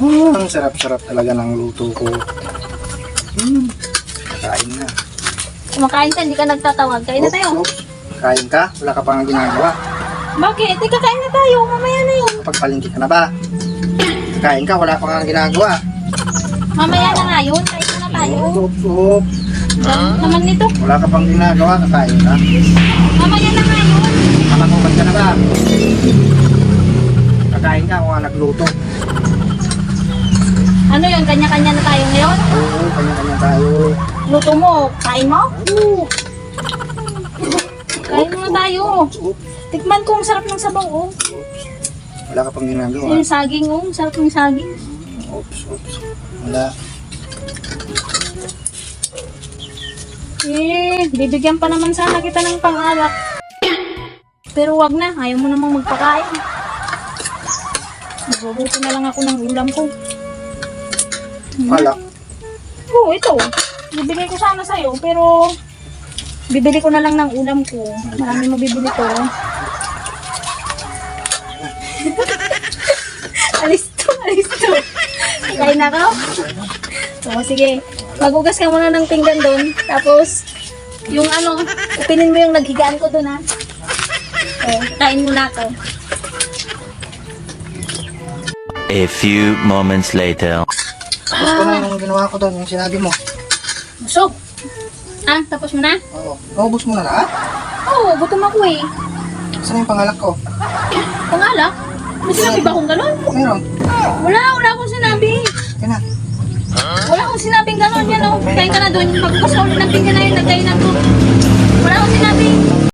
Ang sarap-sarap talaga ng luto ko. Kain na. Kumakain ka, hindi ka nagtatawag. Kain na tayo. Oops. Kain ka? Wala ka pang ginagawa. Bakit? Teka, kain na tayo. Mamaya na yun. Pagpalingki ka na ba? Kain ka? Wala pang ginagawa. Mamaya na nga yun. Kain na tayo. Oops. Naman nito. Wala ka pang ginagawa. Kakain ka? Mamaya na nga yun. Nakakumat ka na ba? Kakain ka kung nagluto. Ano yun? Kanya-kanya na tayo ngayon? Oo, kanya-kanya tayo. Luto mo. Kain mo? Oo. Kain mo na tayo. Oops. Tikman ko. Ang sarap ng sabaw. Oh. Wala ka pang ginagawa. Yung saging. Oh. Ang sarap ng saging. Oops. Wala. Bibigyan pa naman sana kita ng pang-alak. Pero wag na. Ayaw mo namang magpakain. Magbubuto na lang ako ng ulam ko. Wala. Oo, ito. Bibigay ko sana sa'yo, pero bibili ko na lang ng ulam ko. Marami mabibili ko. Alis to. Kain na ako? Oo, sige. Magugas ka muna ng pinggan doon. Tapos, yung ano, upinin mo yung naghigaan ko doon, ha? Oo, kain muna ako. A few moments later. Tapos ko na yung ginawa ko doon, yung sinabi mo. Busog. Ah, tapos mo na? Oo. Naubos mo na lahat? Oo, gutom ako eh. Saan yung pangalak ko? Pangalak? May sinabi ba akong gano'n? Meron. Wala akong sinabi. Kaya na. Wala akong sinabing gano'n yan, oh. Kain ka na doon. Pagkas ka ulit ng pinggan na yun, nagkainan ko. Wala akong sinabi.